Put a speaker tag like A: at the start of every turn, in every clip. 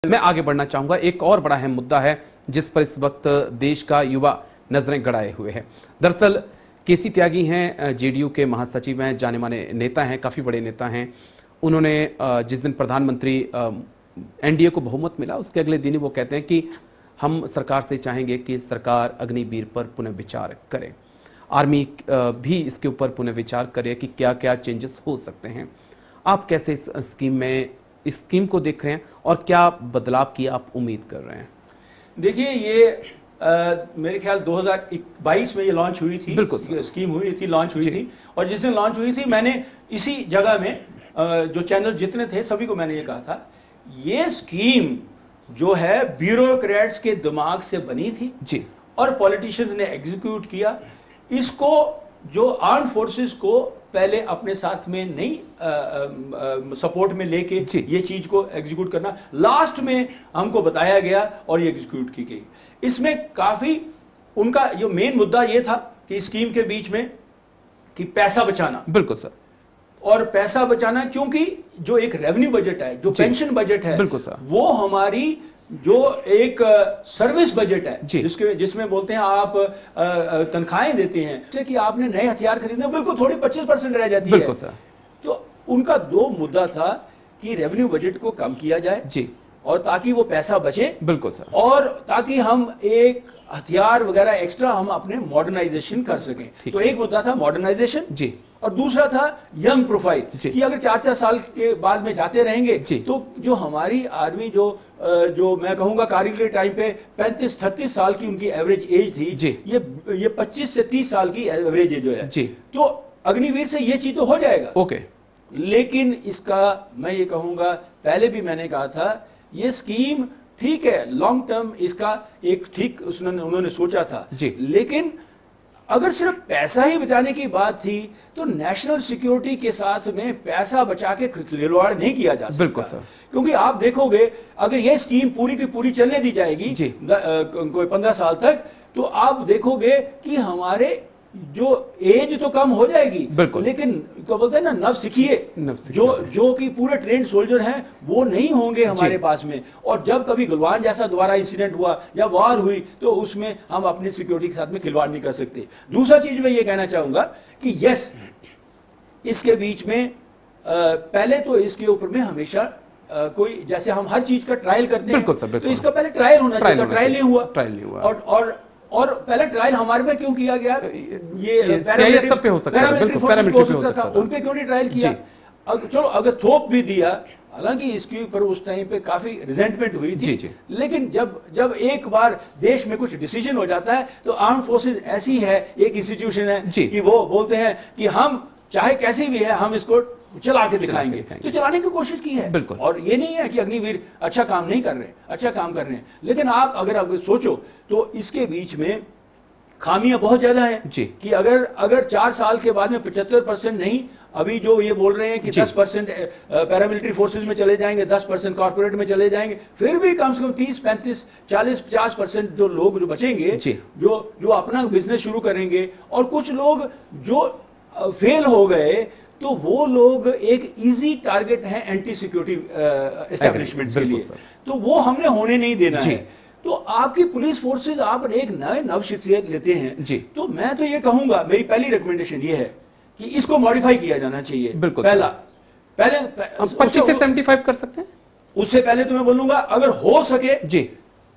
A: मैं आगे बढ़ना चाहूंगा। एक और बड़ा अहम मुद्दा है जिस पर इस वक्त देश का युवा नजरें गड़ाए हुए है। दरअसल केसी त्यागी हैं, जेडीयू के महासचिव हैं, जाने माने नेता हैं, काफी बड़े नेता हैं। उन्होंने जिस दिन प्रधानमंत्री एनडीए को बहुमत मिला उसके अगले दिन ही वो कहते हैं कि हम सरकार से चाहेंगे कि सरकार अग्निवीर पर पुनर्विचार करे, आर्मी भी इसके ऊपर पुनर्विचार करे कि क्या क्या चेंजेस हो सकते हैं। आप कैसे इस स्कीम को देख रहे हैं और क्या बदलाव की आप उम्मीद कर रहे हैं?
B: देखिए, ये मेरे ख्याल 2022 में ये लॉन्च हुई थी।
A: बिल्कुल
B: स्कीम हुई थी, लॉन्च हुई थी। और जिस दिन लॉन्च हुई थी मैंने इसी जगह में जो चैनल जितने थे सभी को मैंने ये कहा था, ये स्कीम जो है ब्यूरोक्रेट्स के दिमाग से बनी थी
A: जी, और
B: पॉलिटिशियंस ने एग्जीक्यूट किया। इसको जो आर्म फोर्सेस को पहले अपने साथ में नहीं सपोर्ट में लेके ये चीज को एग्जीक्यूट करना, लास्ट में हमको बताया गया और ये एग्जीक्यूट की गई। इसमें काफी उनका जो मेन मुद्दा ये था कि स्कीम के बीच में कि पैसा बचाना।
A: बिल्कुल सर।
B: और पैसा बचाना क्योंकि जो एक रेवेन्यू बजट है, जो पेंशन बजट है,
A: बिल्कुल सर,
B: वो हमारी जो एक सर्विस बजट है जिसमें बोलते हैं आप तनख्वाहें देते हैं, जैसे कि आपने नए हथियार खरीदने बिल्कुल थोड़ी 25% रह जाती है।
A: सर।
B: तो उनका दो मुद्दा था कि रेवेन्यू बजट को कम किया जाए जी, और ताकि वो पैसा बचे। बिल्कुल सर। और ताकि हम एक हथियार वगैरह एक्स्ट्रा हम अपने मॉडर्नाइजेशन कर सकें। तो एक मुद्दा था मॉडर्नाइजेशन जी, और दूसरा था यंग प्रोफाइल कि अगर 4-4 साल के बाद में जाते रहेंगे तो जो हमारी आर्मी जो मैं कहूंगा कारगिल के टाइम पे 35-38 साल की उनकी एवरेज एज थी जी, ये 25 से 30 साल की एवरेज एज जो है जी। तो अग्निवीर से ये चीज तो हो जाएगा ओके, लेकिन इसका मैं ये कहूंगा, पहले भी मैंने कहा था, ये स्कीम ठीक है, लॉन्ग टर्म इसका एक ठीक उन्होंने सोचा था जी, लेकिन अगर सिर्फ पैसा ही बचाने की बात थी तो नेशनल सिक्योरिटी के साथ में पैसा बचा के खिलवाड़ नहीं किया जा सकता। बिल्कुल सर। क्योंकि आप देखोगे अगर यह स्कीम पूरी की पूरी चलने दी जाएगी कोई 15 साल तक, तो आप देखोगे कि हमारे जो एज तो कम हो जाएगी, लेकिन क्या बोलते हैं ना, नव सिखिए जो कि पूरे ट्रेंड सोल्जर हैं वो नहीं होंगे हमारे पास में। और जब कभी गलवान जैसा दोबारा इंसिडेंट हुआ या वार हुई तो उसमें हम अपनी सिक्योरिटी के साथ में खिलवाड़ नहीं कर सकते। दूसरा चीज मैं ये कहना चाहूंगा कि यस, इसके बीच में पहले तो इसके ऊपर में हमेशा कोई, जैसे हम हर चीज का ट्रायल करते हैं, तो इसका पहले ट्रायल होना चाहिए, ट्रायल नहीं हुआ। और पहले ट्रायल हमारे पे क्यों किया गया? ये
A: सब पे हो सकता है, बिल्कुल पैरामिलिट्री पे हो सकता था,
B: उन पे क्यों नहीं ट्रायल किया? चलो अगर थोप भी दिया, हालांकि इसके ऊपर उस टाइम पे काफी रिजेंटमेंट हुई थी जी। लेकिन जब एक बार देश में कुछ डिसीजन हो जाता है तो आर्म फोर्सेस ऐसी है, एक इंस्टीट्यूशन है कि वो बोलते हैं कि हम चाहे कैसी भी है हम इसको चला के दिखाएंगे। तो चलाने की कोशिश की है बिल्कुल। और ये नहीं है कि अग्निवीर अच्छा काम नहीं कर रहे, अच्छा काम कर रहे हैं, लेकिन आप अगर सोचो तो इसके बीच में खामियां बहुत ज्यादा हैं जी, कि अगर 4 साल के बाद में 75% नहीं, अभी जो ये बोल रहे हैं कि 10% पैरामिलिट्री फोर्सेज में चले जाएंगे, 10% कॉर्पोरेट में चले जाएंगे, फिर भी कम से कम 30-35-40-50% जो लोग जो बचेंगे, जो अपना बिजनेस शुरू करेंगे, और कुछ लोग जो फेल हो गए तो वो लोग एक इजी टारगेट है एंटी सिक्योरिटी एस्टैब्लिशमेंट के लिए, तो वो हमने होने नहीं देना है। तो आपकी पुलिस फोर्सेस आप एक नए नव शख्सियत लेते हैं जी, तो मैं तो ये कहूंगा, मेरी पहली रिकमेंडेशन ये है कि इसको मॉडिफाई किया जाना चाहिए। बिल्कुल। पहले
A: 25 से 75 कर सकते हैं।
B: उससे पहले तो मैं बोलूंगा अगर हो सके जी,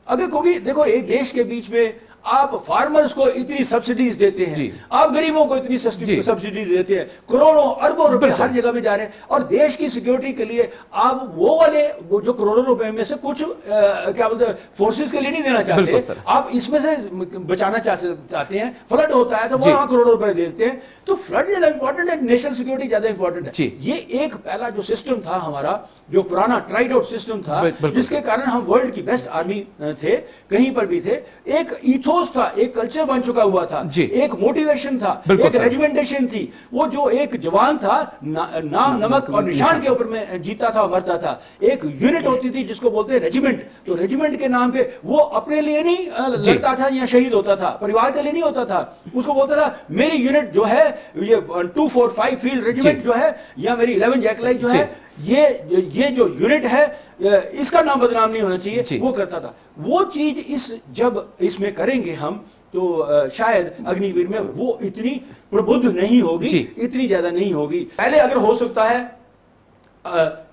B: अगर क्योंकि देखो एक देश के बीच में आप फार्मर्स को इतनी सब्सिडीज देते हैं, आप गरीबों को इतनी सब्सिडीज देते हैं, करोड़ों अरबों रुपए हर जगह में जा रहे हैं, और देश की सिक्योरिटी के लिए आप वो जो करोड़ों रुपए में से कुछ क्या बोलते हैं फोर्सेस के लिए नहीं देना चाहते, आप इसमें से बचाना चाहते हैं। फ्लड होता है तो वहां करोड़ों रुपए देते हैं, तो फ्लड ज्यादा इंपॉर्टेंट है, नेशनल सिक्योरिटी ज्यादा इंपॉर्टेंट है। ये एक पहला जो सिस्टम था हमारा, जो पुराना ट्राइड आउट सिस्टम था, जिसके कारण हम वर्ल्ड की बेस्ट आर्मी थे, कहीं पर भी थे, एक था, एक कल्चर बन चुका हुआ था, एक मोटिवेशन था, एक रेजिमेंटेशन थी। वो जो एक जवान था नाम नमक और निशान के ऊपर में जीता था, मरता था। एक यूनिट होती थी जिसको बोलते हैं रेजिमेंट, तो रेजिमेंट के नाम पे वो अपने लिए नहीं लड़ता था या शहीद होता था, परिवार के लिए नहीं होता था, उसको बोलता था मेरी यूनिट जो है ये 245 फील्ड रेजिमेंट जो है, या मेरी 11 जैकलाइन जो है, ये जो यूनिट है इसका नाम बदनाम नहीं होना चाहिए, वो करता था। वो चीज जब इसमें करेंगे हम तो शायद अग्निवीर में वो इतनी प्रबुद्ध नहीं होगी, इतनी ज्यादा नहीं होगी। पहले अगर हो सकता है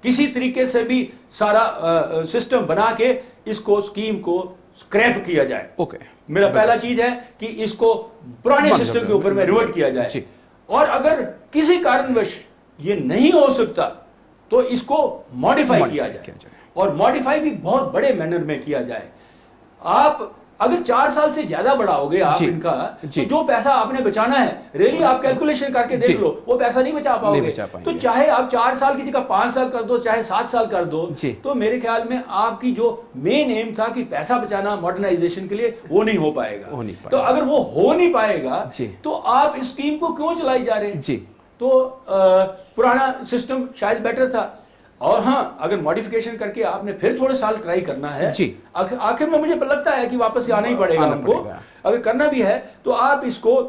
B: किसी तरीके से भी सारा सिस्टम बना के इसको स्कीम को स्क्रैप किया जाए। मेरा पहला चीज है कि इसको पुराने सिस्टम के ऊपर में रिवर्ट किया जाए, और अगर किसी कारणवश ये नहीं हो सकता तो इसको मॉडिफाई किया जाए, और मॉडिफाई भी बहुत बड़े मैनर में किया जाए। आप अगर 4 साल से ज्यादा बढ़ाओगे आप इनका, तो जो पैसा आपने बचाना है, रियली आप कैलकुलेशन करके देख लो, वो पैसा नहीं बचा पाओगे। तो चाहे आप 4 साल की जगह 5 साल कर दो, चाहे 7 साल कर दो, तो मेरे ख्याल में आपकी जो मेन एम था कि पैसा बचाना मॉडर्नाइजेशन के लिए, वो नहीं हो पाएगा। तो अगर वो हो नहीं पाएगा तो आप इस स्कीम को क्यों चलाई जा रहे हैं? तो पुराना सिस्टम शायद बेटर था। और हाँ, अगर मॉडिफिकेशन करके आपने फिर थोड़े साल ट्राई करना है, आखिर में मुझे लगता है कि वापस आना ही पड़ेगा हमको। अगर करना भी है तो आप इसको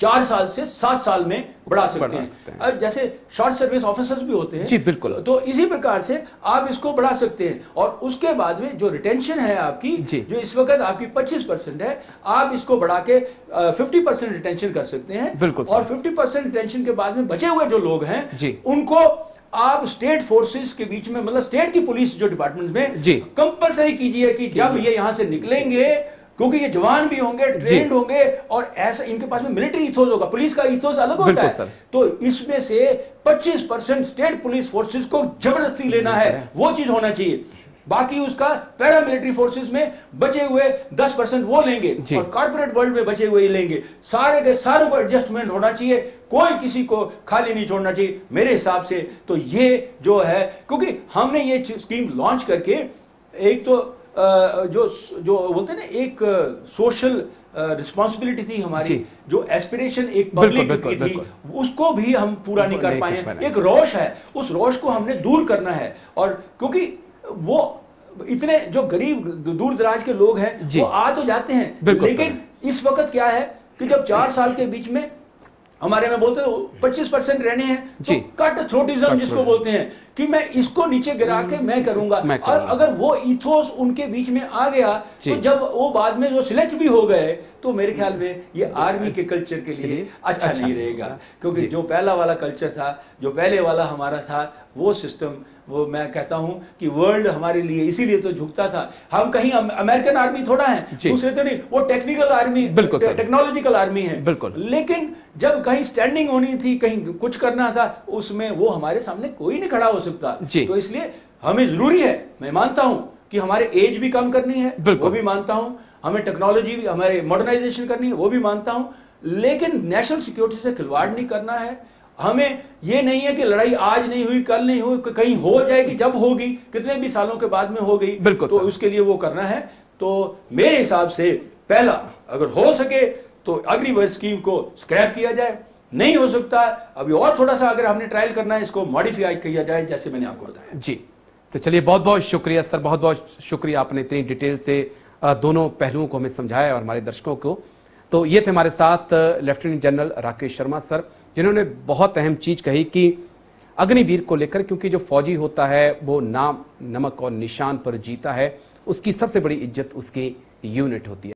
B: 4 साल से 7 साल में बढ़ा सकते हैं। जैसे शॉर्ट सर्विस ऑफिसर्स भी होते हैं,
A: जी बिल्कुल,
B: तो इसी प्रकार से आप इसको बढ़ा सकते हैं। और उसके बाद में जो रिटेंशन है आपकी, जो इस वक्त आपकी 25% है, आप इसको बढ़ा के 50% रिटेंशन कर सकते हैं। और 50% रिटेंशन के बाद में बचे हुए जो लोग हैं उनको आप स्टेट फोर्सेस के बीच में, मतलब स्टेट की पुलिस जो डिपार्टमेंट में कंपलसरी कीजिए कि जब ये यहां से निकलेंगे, क्योंकि ये जवान भी होंगे, ट्रेंड होंगे, और ऐसा इनके पास में मिलिट्री इथोस होगा, पुलिस का इथोस अलग होता है। तो इसमें से 25% स्टेट पुलिस फोर्सेस को जबरदस्ती लेना है, वो चीज होना चाहिए। बाकी उसका पैरामिलिट्री फोर्सेस में बचे हुए 10% वो लेंगे, और कॉर्पोरेट वर्ल्ड में बचे हुए लेंगे। सारे के सारों को एडजस्टमेंट होना चाहिए, कोई किसी को खाली नहीं छोड़ना चाहिए मेरे हिसाब से। तो ये जो है, क्योंकि हमने ये स्कीम लॉन्च करके एक तो जो बोलते हैं ना, एक सोशल रिस्पॉन्सिबिलिटी थी हमारी, जो एस्पिरेशन एक पब्लिक की थी, उसको भी हम पूरा नहीं कर पाए हैं। एक रोष है, उस रोष को हमने दूर करना है। और क्योंकि वो इतने जो गरीब दूर दराज के लोग हैं वो आ तो जाते हैं, लेकिन इस वक्त क्या है कि जब 4 साल के बीच में हमारे में बोलते हैं 25% रहने हैं, तो कट थ्रोटिज्म जिसको बोलते हैं कि मैं इसको नीचे गिरा के मैं करूंगा। और अगर वो इथोस उनके बीच में आ गया, तो जब वो बाद में जो सिलेक्ट भी हो गए, तो मेरे ख्याल में ये आर्मी के कल्चर के लिए अच्छा नहीं रहेगा। क्योंकि जो पहला वाला कल्चर था, जो पहले वाला हमारा था, वो सिस्टम, वो मैं कहता हूं कि वर्ल्ड हमारे लिए इसीलिए तो झुकता था। हम कहीं अमेरिकन आर्मी थोड़ा है, दूसरे तो नहीं, वो टेक्निकल आर्मी, टेक्नोलॉजिकल आर्मी है। लेकिन जब कहीं स्टैंडिंग होनी थी, कहीं कुछ करना था, उसमें वो हमारे सामने कोई नहीं खड़ा हो सकता। तो इसलिए हमें जरूरी है, मैं मानता हूं कि हमारे एज भी कम करनी है, वो भी मानता हूं, हमें टेक्नोलॉजी भी, हमारे मॉडर्नाइजेशन करनी है, वो भी मानता हूं, लेकिन नेशनल सिक्योरिटी से खिलवाड़ नहीं करना है। हमें ये नहीं है कि लड़ाई आज नहीं हुई, कल नहीं हुई, कहीं हो जाएगी, जब होगी, कितने भी सालों के बाद में हो गई, तो उसके लिए वो करना है। तो मेरे हिसाब से पहला, अगर हो सके तो अग्निवीर स्कीम को स्क्रैप किया जाए, नहीं हो सकता अभी और थोड़ा सा अगर हमने ट्रायल करना है, इसको मॉडिफाई किया जाए, जैसे मैंने आपको बताया।
A: जी, तो चलिए, बहुत बहुत शुक्रिया सर, बहुत बहुत शुक्रिया, आपने इतनी डिटेल से दोनों पहलुओं को हमें समझाया और हमारे दर्शकों को। तो ये थे हमारे साथ lieutenant general Rakesh Sharma sir, जिन्होंने बहुत अहम चीज कही कि अग्निवीर को लेकर, क्योंकि जो फौजी होता है वो नाम, नमक और निशान पर जीता है, उसकी सबसे बड़ी इज्जत उसकी यूनिट होती है।